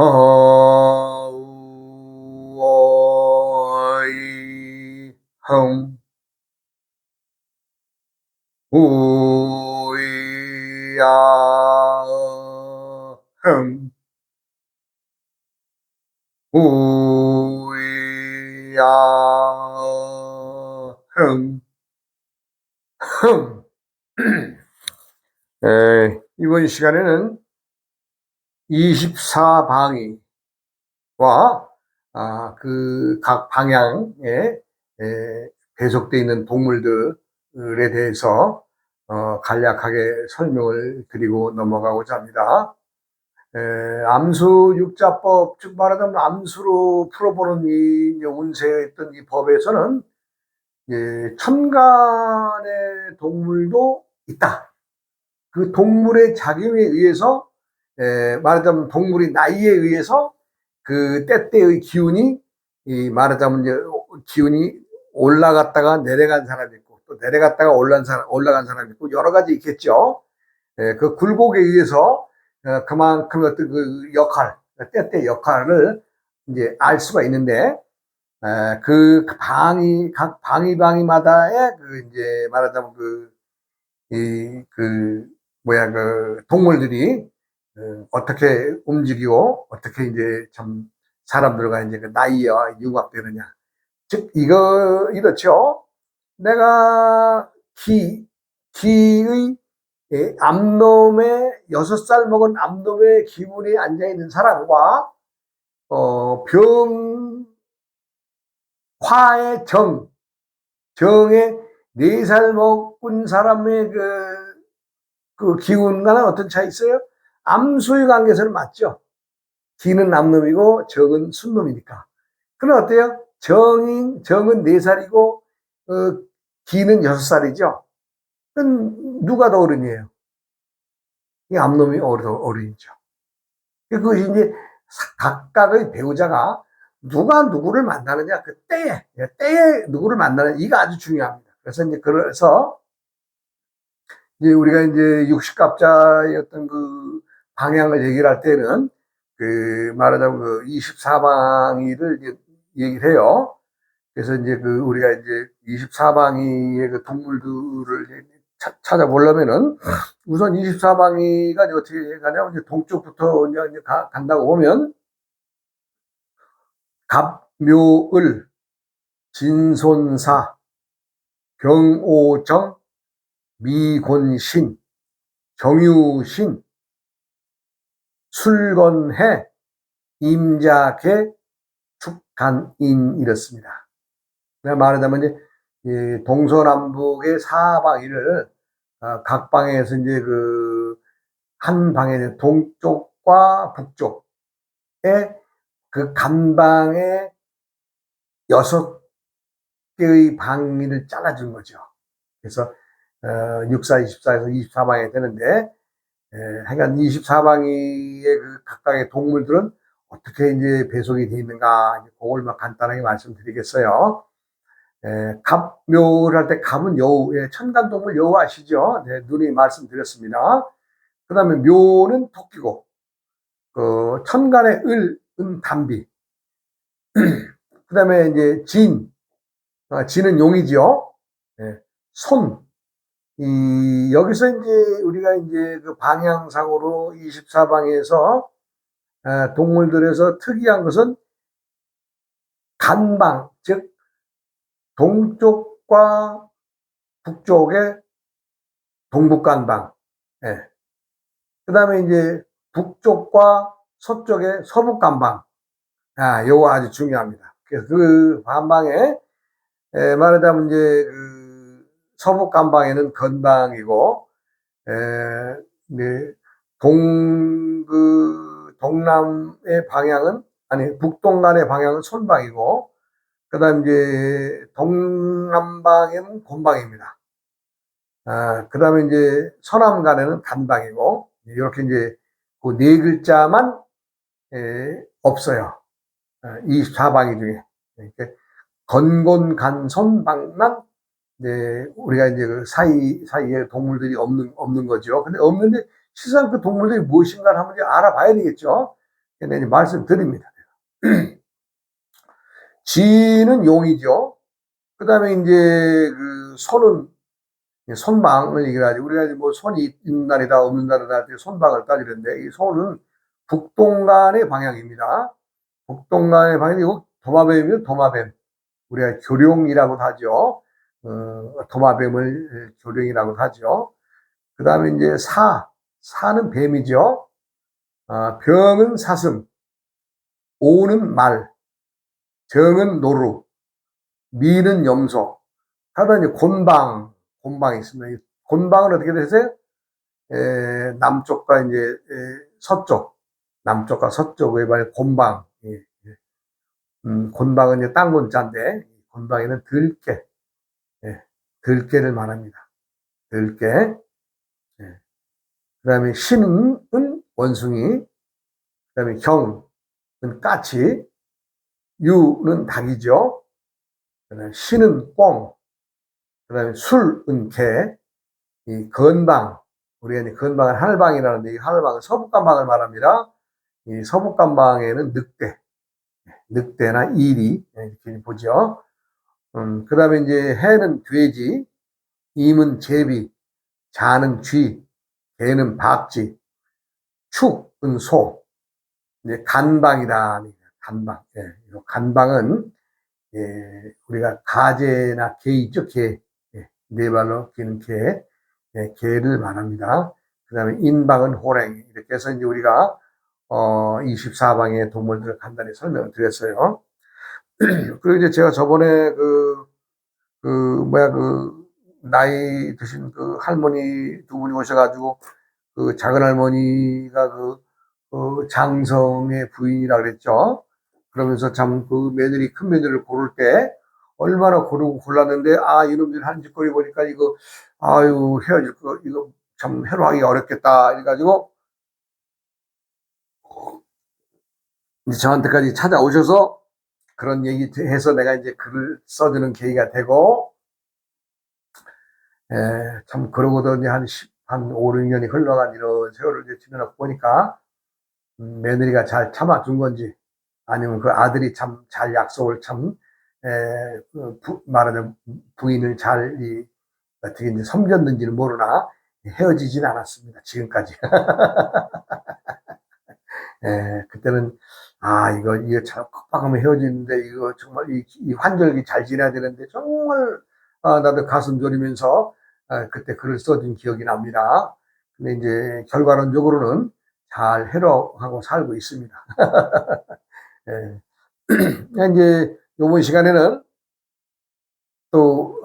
어이 흥 우야 흥 우야 흥 흥. 이번 시간에는 24방위와 그 각 방향에 배속되어 있는 동물들에 대해서 간략하게 설명을 드리고 넘어가고자 합니다. 암수 육자법, 즉 말하자면 암수로 풀어보는 이 운세했던 이 법에서는 천간의 동물도 있다. 그 동물의 작용에 의해서 말하자면 동물의 나이에 의해서 그 때때의 기운이 말하자면 이제 기운이 올라갔다가 내려간 사람이 있고 또 내려갔다가 올라간 사람이 있고 여러 가지 있겠죠. 그 굴곡에 의해서 그만큼 어떤 그 역할, 때때 역할을 이제 알 수가 있는데 그 각 방위마다의 그 이제 말하자면 그 동물들이 어떻게 움직이고 어떻게 이제 참 사람들과 이제 그 나이와 융합되느냐. 즉 이렇죠. 내가 기의 암놈의 6살 먹은 암놈의 기운이 앉아 있는 사람과 화의 정의 4살 먹은 사람의 그 기운과는 어떤 차이 있어요? 암수의 관계에서는 맞죠. 기는 남놈이고 정은 순놈이니까. 그럼 어때요? 정은 4살이고 기는 6살이죠. 그럼 누가 더 어른이에요? 이 암놈이 어른이죠. 그것이 이제 각각의 배우자가 누가 누구를 만나느냐, 그 때에 누구를 만나느냐, 이거 아주 중요합니다. 그래서 이제 우리가 이제 60갑자의 어떤 그 방향을 얘기를 할 때는 그 말하자면 그 24방위를 얘기를 해요. 그래서 이제 그 우리가 이제 24방위의 그 동물들을 찾아보려면은 우선 24방위가 어떻게 가냐면 이제 동쪽부터 이제 간다고 보면 갑묘을, 진손사, 경오정, 미곤신, 정유신, 술건해, 임자개, 축간인 이렇습니다. 말하자면 이제 동서남북의 사방위를 각 방에서 이제 한 방에 동쪽과 북쪽에 그 간방에 6개의 방위를 잘라준 거죠. 그래서 64, 24에서 24방이 되는데 하여간 24방위의 그 각각의 동물들은 어떻게 이제 배속이 되어 있는가, 그걸 막 간단하게 말씀드리겠어요. 갑묘를 할 때 갑은 여우, 천간동물 여우 아시죠? 네, 눈이 말씀드렸습니다. 그 다음에 묘는 토끼고, 천간의 을은 담비. 그 다음에 이제 진은 용이죠. 손. 여기서 이제 우리가 이제 그 방향상으로 24방에서 동물들에서 특이한 것은 간방, 즉 동쪽과 북쪽에 동북간방, 그 다음에 이제 북쪽과 서쪽에 서북간방, 요거 아주 중요합니다. 그래서 그 반방에 말하자면 이제 그 서북간방에는 건방이고, 네, 동남의 방향은 북동간의 방향은 손방이고, 그 다음 이제 동남방에는 곤방입니다. 그 다음에 이제 서남간에는 간방이고, 이렇게 이제 그 4글자만 없어요. 24방위 중에. 건곤간손방만 우리가 이제 그 사이에 동물들이 없는 거죠. 근데 없는데 실상 그 동물들이 무엇인가 한번 알아봐야 되겠죠. 이제 말씀드립니다. 지는 용이죠. 그 다음에 이제 그 손은 손방을 얘기하지. 우리가 이제 뭐 손이 있는 날이다 없는 날이다 할 때 손방을 따지는데 이 손은 북동간의 방향입니다. 북동간의 방향이고 도마뱀이면 도마뱀. 우리가 교룡이라고도 하죠. 도마뱀을 교룡이라고 하죠. 그 다음에 이제 사는 뱀이죠. 병은 사슴, 오는 말, 정은 노루, 미는 염소. 하다 이제 곤방이 있습니다. 곤방은 어떻게 되세요? 남쪽과 이제 서쪽, 남쪽과 서쪽의 말 곤방. 곤방은 이제 땅 곤자인데 곤방에는 들깨, 들깨를 말합니다. 들깨. 그다음에 신은 원숭이, 그다음에 경은 까치, 유는 닭이죠. 그다음에 신은 꿩, 그다음에 술은 개, 이 건방, 우리가 이제 건방은 하늘방이라는데 이 하늘방은 서북간방을 말합니다. 이 서북간방에는 늑대나 이리 이렇게 보죠. 그다음에 이제 해는 돼지, 임은 제비, 자는 쥐, 개는 박쥐, 축은 소, 이제 간방이다. 간방. 간방은 우리가 가재나 개 있죠, 개. 네 발로 기는 개, 개를 말합니다. 그 다음에 인방은 호랭이. 이렇게 해서 이제 우리가 24방의 동물들을 간단히 설명을 드렸어요. 그리고 이제 제가 저번에 나이 드신 그 할머니 두 분이 오셔가지고 그 작은 할머니가 장성의 부인이라 그랬죠. 그러면서 참 그 며느리, 큰 며느리를 고를 때 얼마나 고르고 골랐는데, 이놈들 하는 짓거리 보니까 이거, 헤어질 거, 이거 참 해로하기 어렵겠다. 이래가지고, 이제 저한테까지 찾아오셔서 그런 얘기 해서 내가 이제 글을 써주는 계기가 되고, 참, 그러고도 이제 한 5, 6년이 흘러간 이런 세월을 이제 지나고 보니까, 며느리가 잘 참아준 건지, 아니면 그 아들이 참 잘 약속을 말하자면 부인을 잘, 어떻게 이제 섬겼는지는 모르나, 헤어지진 않았습니다. 지금까지. 그때는, 이거 참 팍팍하면 헤어지는데, 이거 정말 이 환절기 잘 지내야 되는데, 정말, 나도 가슴 졸이면서, 그때 글을 써준 기억이 납니다. 근데 이제 결과론적으로는 잘 해로하고 살고 있습니다. 이제 이번 시간에는 또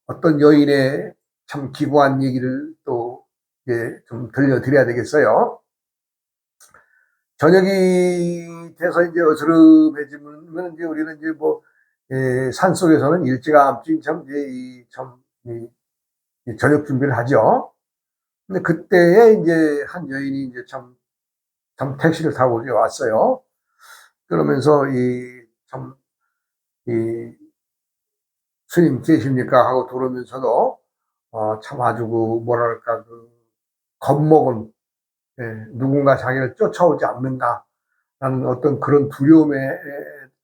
어떤 여인의 참 기구한 얘기를 또 좀 들려드려야 되겠어요. 저녁이 돼서 이제 어스름해지면 이제 우리는 이제 산 속에서는 일찌감치 저녁 준비를 하죠. 근데 그때에 이제 한 여인이 이제 참 택시를 타고 이제 왔어요. 그러면서 스님 계십니까? 하고 들어오면서도, 참 아주 뭐랄까, 겁먹은, 누군가 자기를 쫓아오지 않는가, 라는 어떤 그런 두려움에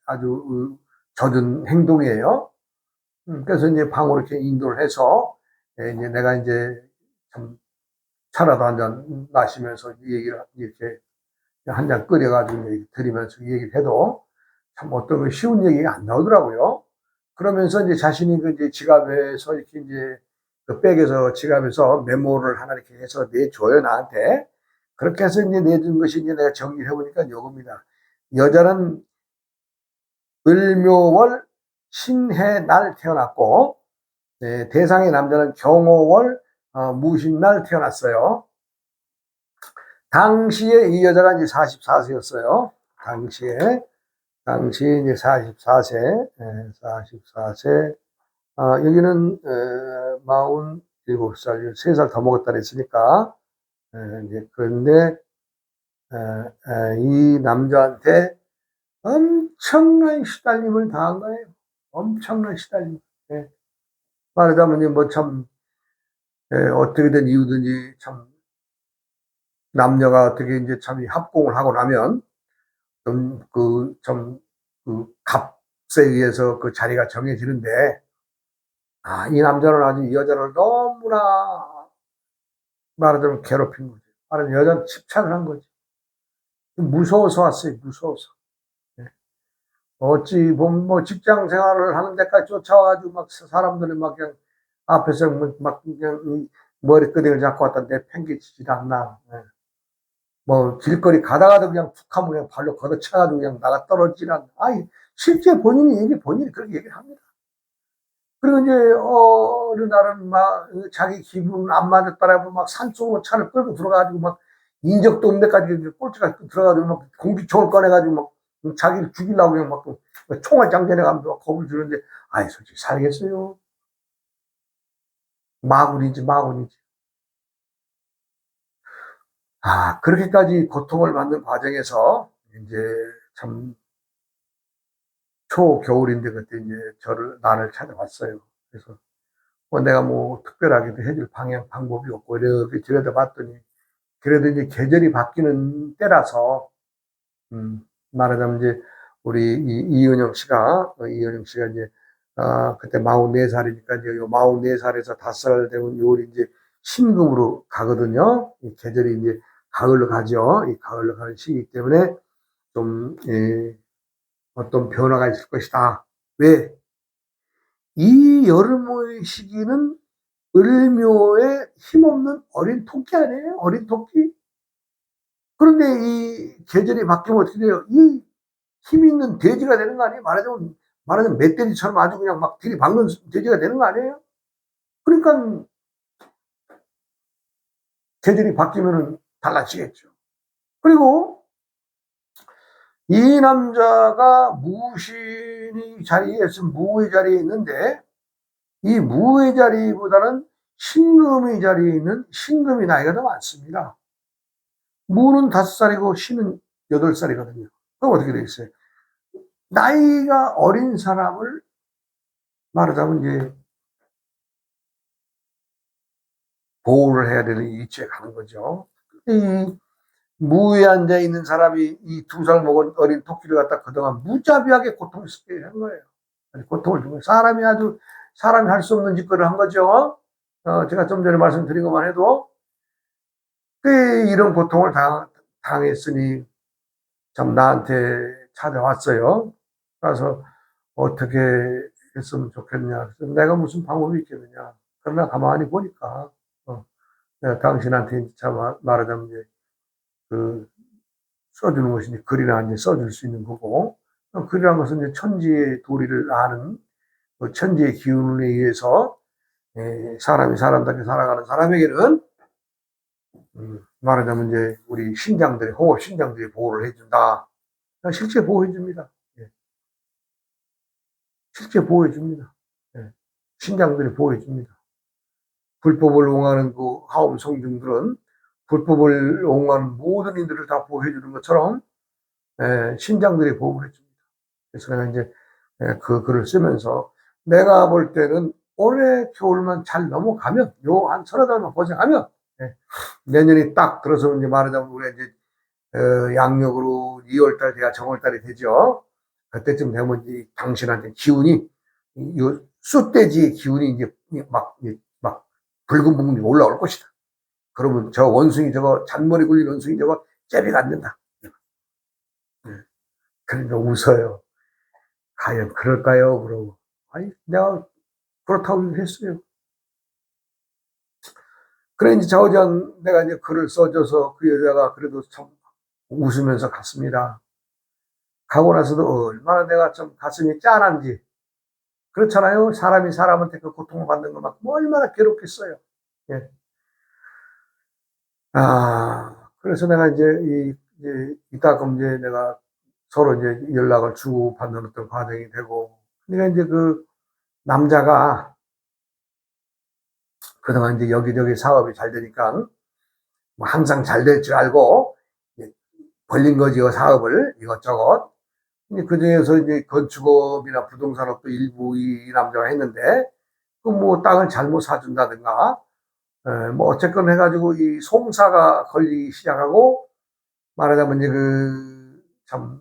아주 젖은 행동이에요. 그래서 이제 방으로 이렇게 인도를 해서, 이제 내가 이제 참 차라도 한 잔 마시면서 이 얘기를 이렇게 한 잔 끓여가지고 드리면서 이 얘기를 해도 참 어떤 쉬운 얘기가 안 나오더라고요. 그러면서 이제 자신이 이제 지갑에서 이렇게 이제 그 백에서 지갑에서 메모를 하나 이렇게 해서 내줘요, 나한테. 그렇게 해서 이제 내준 것이 이제 내가 정리를 해보니까 요겁니다. 여자는 을묘월 신해날 태어났고, 대상의 남자는 경호월 무신날 태어났어요. 당시에 이 여자가 이제 44세였어요. 당시에 이제 44세, 44세, 여기는 47살, 3살 더 먹었다 그랬으니까, 이제 그런데 이 남자한테 엄청난 시달림을 당한 거예요. 엄청난 시달림. 말하자면 이제 어떻게 된 이유든지 참 남녀가 어떻게 이제 참 합공을 하고 나면 그 값에 의해서 그 자리가 정해지는데, 이 남자는 아주 이 여자를 너무나 말하자면 괴롭힌 거지. 말하자면 여자는 집착을 한 거지. 무서워서 왔어요, 무서워서. 예. 어찌 보면 뭐 직장 생활을 하는 데까지 쫓아와가지고 막 사람들이 막 그냥 앞에서 막 그냥 머리끄댕이를 잡고 왔다 내팽개치질 않나. 예. 뭐 길거리 가다가도 그냥 툭 하면 그냥 발로 걷어차가지고 그냥 나가 떨어지질 않나. 실제 본인이 그렇게 얘기를 합니다. 그리고 이제 어느 날은 막 자기 기분 안 맞았다라고 막 산속으로 차를 끌고 들어가가지고 막 인적도 없는 데까지 꼴찌가 들어가가지고 막 공기총을 꺼내가지고 막 자기를 죽이려고 그냥 막 총알 장전해 가면서 겁을 주는데, 솔직히 살겠어요. 마군이지, 마군이지. 그렇게까지 고통을 받는 과정에서 이제 참 초겨울인데 그때 이제 나를 찾아왔어요. 그래서 내가 뭐 특별하게도 해줄 방법이 없고 이렇게 들여다봤더니, 그래도 이제 계절이 바뀌는 때라서, 말하자면 이제 우리 이은영 씨가 이제, 그때 44살이니까 이제 요 44살에서 5살 되면 요리 이제 신금으로 가거든요. 이 계절이 이제 가을로 가죠. 이 가을로 가는 시기 때문에 좀, 어떤 변화가 있을 것이다. 왜? 이 여름의 시기는 을묘의 힘없는 어린 토끼 아니에요? 어린 토끼? 그런데 이 계절이 바뀌면 어떻게 돼요? 이 힘 있는 돼지가 되는 거 아니에요? 말하자면 멧돼지처럼 아주 그냥 막 들이박는 돼지가 되는 거 아니에요? 그러니까 계절이 바뀌면은 달라지겠죠. 그리고 이 남자가 무신이 자리에서 무의 자리에 있는데, 이 무의 자리보다는 신금의 자리에 있는 신금이 나이가 더 많습니다. 무는 5살이고 신은 8살이거든요. 그럼 어떻게 되겠어요? 나이가 어린 사람을 말하자면 이제 보호를 해야 되는 위치에 가는 거죠. 이 무에 앉아 있는 사람이 이 2살 먹은 어린 토끼를 갖다 그동안 무자비하게 고통을 쓰게 한 거예요. 고통을 주고, 사람이 할 수 없는 짓거리를 한 거죠. 제가 좀 전에 말씀드린 것만 해도, 이런 고통을 당했으니 참 나한테 찾아왔어요. 그래서 어떻게 했으면 좋겠냐. 그래서 내가 무슨 방법이 있겠느냐. 그러나 가만히 보니까, 내가 당신한테 참 말하자면 이제 써주는 것이 글이나 이제 써줄 수 있는 거고, 글이라는 것은 이제 천지의 도리를 아는 그 천지의 기운에 의해서 사람이 사람답게 살아가는 사람에게는, 말하자면 이제 우리 호흡 신장들이 보호를 해준다. 실제 보호해줍니다. 예. 실제 보호해줍니다. 예. 신장들이 보호해줍니다. 불법을 옹호하는 그 하엄 성중들은 불법을 옹호하는 모든 이들을 다 보호해주는 것처럼, 신장들이 보호를 해줍니다. 그래서 내가 이제 그 글을 쓰면서 내가 볼 때는 올해 겨울만 잘 넘어가면, 요 한 서너 달만 고생하면, 내년이 딱 들어서 이제 말하자면 우리가 이제 양력으로 2월달 돼야 정월달이 되죠. 그때쯤 되면 이 당신한테 기운이, 이 쑥돼지의 기운이 이제 막 붉은 부분이 올라올 것이다. 그러면 저 원숭이 저거 잔머리 굴린 원숭이 저거 잽이가 안 된다. 그러니까 웃어요. 과연 그럴까요? 그러고, 내가 그렇다고 했어요. 그래 이제 좌우전 내가 이제 글을 써줘서 그 여자가 그래도 참 웃으면서 갔습니다. 가고 나서도 얼마나 내가 좀 가슴이 짠한지. 그렇잖아요. 사람이 사람한테 그 고통을 받는 것만큼 얼마나 괴롭겠어요. 예. 그래서 내가 이제 이따금 이제 내가 서로 이제 연락을 주고받는 어떤 과정이 되고, 내가 이제 그 남자가 그동안 이제 여기저기 사업이 잘 되니까 뭐 항상 잘 될 줄 알고 벌린 거지요, 사업을 이것저것. 그 중에서 이제 건축업이나 부동산업도 일부 이 남자가 했는데, 그 뭐 땅을 잘못 사준다든가, 뭐 어쨌건 해가지고 이 송사가 걸리기 시작하고, 말하자면 이제 참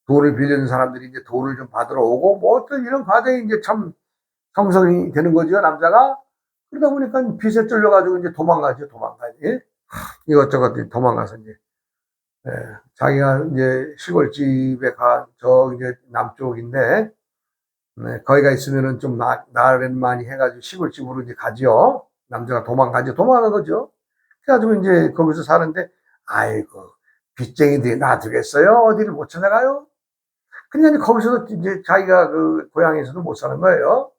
돈을 빌리는 사람들이 이제 돈을 좀 받으러 오고, 뭐 어떤 이런 과정이 이제 참 형성이 되는 거죠, 남자가. 그러다 보니까 빚에 쫄려가지고 이제 도망가죠, 도망가지. 예? 이것저것 도망가서 이제, 예, 자기가 이제 시골집에 저 이제 남쪽인데, 네, 거기가 있으면은 좀 나른많이 해가지고 시골집으로 이제 가죠. 남자가 도망가죠. 도망가는 거죠. 그래가지고 이제 거기서 사는데, 아이고, 빚쟁이들이 놔두겠어요? 어디를 못 찾아가요? 그러니까 거기서도 이제 자기가 그 고향에서도 못 사는 거예요.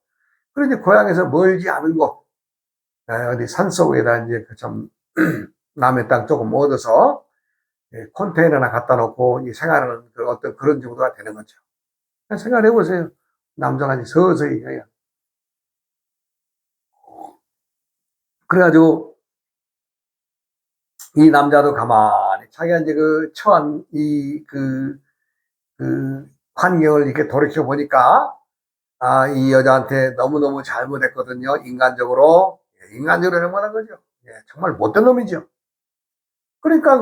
그런데 고향에서 멀지 않은 곳, 어디 산속에다 이제 그참 남의 땅 조금 얻어서 컨테이너나 갖다 놓고 생활하는 그 어떤 그런 정도가 되는 거죠. 생각해 보세요. 남자가 이제 서서히 그냥. 그래가지고 이 남자도 가만히 자기가 이제 그 처한 그 환경을 이렇게 돌이켜 보니까 아, 이 여자한테 너무너무 잘못했거든요. 인간적으로. 인간적으로 잘못한 거죠. 정말 못된 놈이죠. 그러니까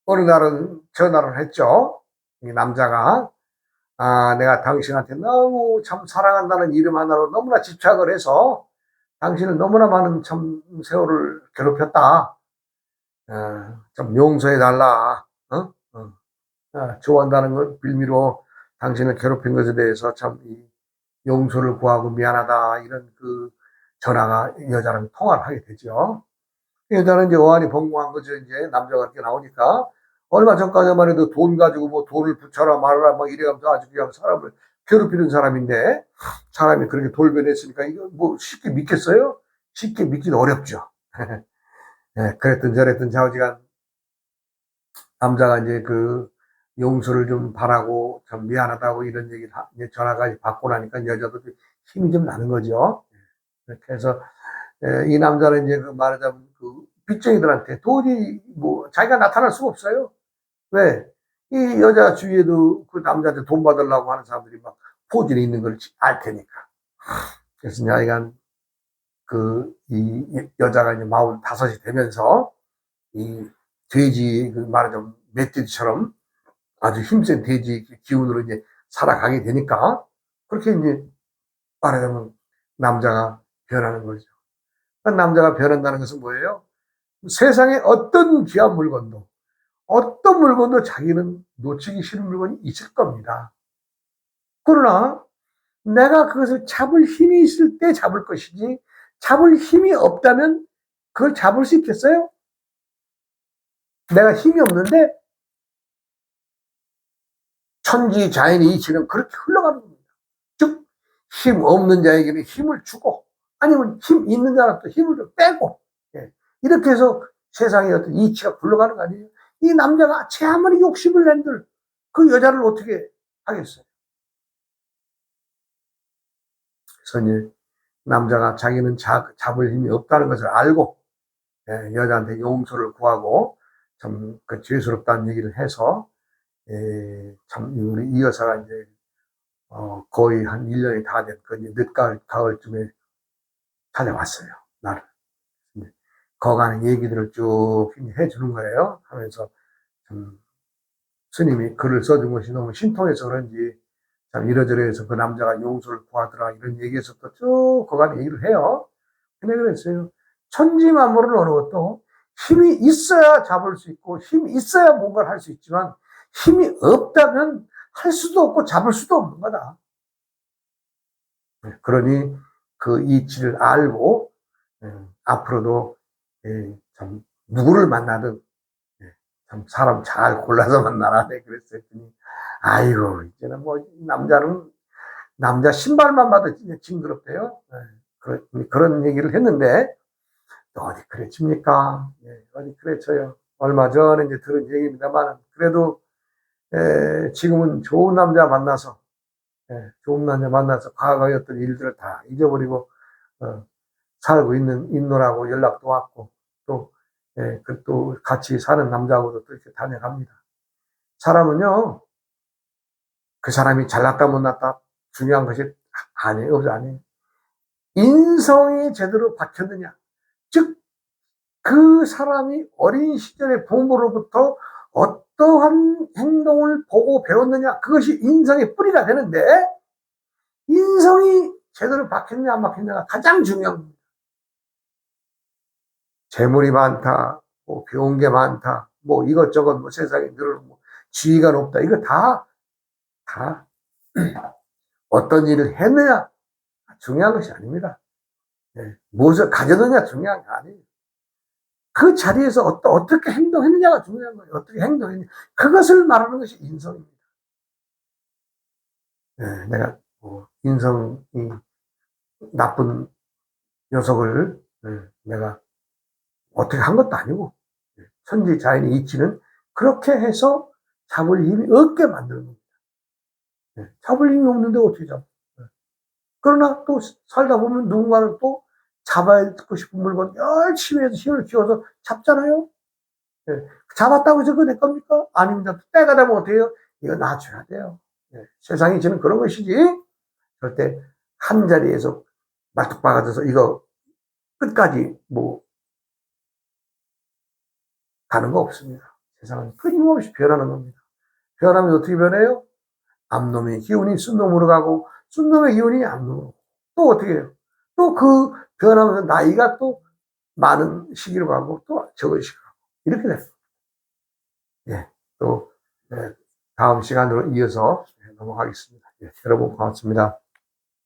어느 날은 전화를 했죠. 이 남자가 아, 내가 당신한테 너무 참 사랑한다는 이름 하나로 너무나 집착을 해서 당신은 너무나 많은 참 세월을 괴롭혔다. 좀 용서해달라. 어? 좋아한다는 것 빌미로 당신을 괴롭힌 것에 대해서 참 용서를 구하고 미안하다. 이런 그 전화가 여자랑 통화를 하게 되죠. 여자는 이제 어안이 벙벙한 거죠. 이제 남자가 이렇게 나오니까. 얼마 전까지만 해도 돈 가지고 뭐 돈을 붙여라 말아라 막 이래가면서 아주 그냥 사람을 괴롭히는 사람인데 사람이 그렇게 돌변했으니까 이거 뭐 쉽게 믿겠어요? 쉽게 믿기는 어렵죠. 그랬든 저랬든 좌우지간 남자가 이제 그 용서를 좀 바라고 좀 미안하다고 이런 얘기를 이제 전화까지 받고 나니까 여자도 힘이 좀 나는 거죠. 그렇게 해서 이 남자는 이제 그 말하자면 그 빚쟁이들한테 도저히 뭐 자기가 나타날 수가 없어요. 왜? 이 여자 주위에도 그 남자한테 돈 받으려고 하는 사람들이 막 포진해 있는 걸 알 테니까. 그래서 하여간 이 여자가 이제 45이 되면서 이 돼지 그 말하자면 멧돼지처럼 아주 힘센 돼지 기운으로 이제 살아가게 되니까 그렇게 이제 말하자면 남자가 변하는 거죠. 남자가 변한다는 것은 뭐예요? 세상에 어떤 귀한 물건도 어떤 물건도 자기는 놓치기 싫은 물건이 있을 겁니다. 그러나 내가 그것을 잡을 힘이 있을 때 잡을 것이지 잡을 힘이 없다면 그걸 잡을 수 있겠어요? 내가 힘이 없는데 천지자연의 이치는 그렇게 흘러가는 겁니다. 즉, 힘 없는 자에게는 힘을 주고 아니면 힘 있는 자한테 힘을 좀 빼고 이렇게 해서 세상의 어떤 이치가 굴러가는 거 아니에요? 이 남자가 제 아무리 욕심을 낸들 그 여자를 어떻게 하겠어요? 그래서 이제 남자가 자기는 잡을 힘이 없다는 것을 알고 여자한테 용서를 구하고 참 그 죄스럽다는 얘기를 해서 참 우리 이 여사가 이제 거의 한 1년이 다 됐고 늦가을 가을쯤에 찾아왔어요. 나를. 거가는 얘기들을 쭉 해주는 거예요. 하면서 참 스님이 글을 써준 것이 너무 신통해서 그런지 참 이러저러 해서 그 남자가 용서를 구하더라 이런 얘기에서 또 쭉 거간에 얘기를 해요. 근데 그랬어요. 천지만물은 어느 것도 힘이 있어야 잡을 수 있고 힘이 있어야 뭔가를 할 수 있지만 힘이 없다면 할 수도 없고 잡을 수도 없는 거다. 그러니 그 이치를 알고 앞으로도 참 누구를 만나든 참 사람 잘 골라서 만나라 그랬어요. 아이고 이제는 뭐 남자 신발만 봐도 진짜 징그럽대요. 그런 얘기를 했는데 어디 그래 칩니까? 어디 그래 쳐요. 얼마 전에 이제 들은 얘기입니다만 그래도 지금은 좋은 남자 만나서 과거의 어떤 일들을 다 잊어버리고 살고 있노라고 연락도 왔고 또 같이 사는 남자하고도 또 이렇게 다녀갑니다. 사람은요 그 사람이 잘났다 못났다 중요한 것이 아니에요. 인성이 제대로 박혔느냐. 즉 그 사람이 어린 시절에 부모로부터 어떠한 행동을 보고 배웠느냐? 그것이 인성의 뿌리가 되는데, 인성이 제대로 박혔냐, 안 박혔냐가 가장 중요한 겁니다. 재물이 많다, 뭐 배운 게 많다, 뭐 이것저것 뭐 세상에 늘어놓고 뭐 지위가 높다. 이거 다 어떤 일을 했느냐 중요한 것이 아닙니다. 무엇을 가졌느냐 중요한 게 아니에요. 그 자리에서 어떻게 행동했느냐가 중요한 거예요. 어떻게 행동했느냐. 그것을 말하는 것이 인성입니다. 내가 인성이 나쁜 녀석을 내가 어떻게 한 것도 아니고 천지자연의 이치는 그렇게 해서 잡을 힘이 없게 만드는 겁니다. 잡을 힘이 없는데 어떻게 잡아? 그러나 또 살다 보면 누군가는 또 잡아야 듣고 싶은 물건 열심히 해서 힘을 키워서 잡잖아요. 잡았다고 해서 그거 내 겁니까? 아닙니다. 때가 되면 어떻게 해요? 이거 놔줘야 돼요. 세상이 지금 그런 것이지 절대 한 자리에서 말뚝박아져서 이거 끝까지 뭐 가는 거 없습니다. 세상은 끊임없이 변하는 겁니다. 변하면 어떻게 변해요? 암놈의 기운이 순놈으로 가고 순놈의 기운이 암놈으로 또 어떻게 해요? 또 그 변하면서 나이가 또 많은 시기로 가고 또 적은 시기로 가고 이렇게 됐어요. 또 다음 시간으로 이어서 넘어가겠습니다. 여러분 고맙습니다.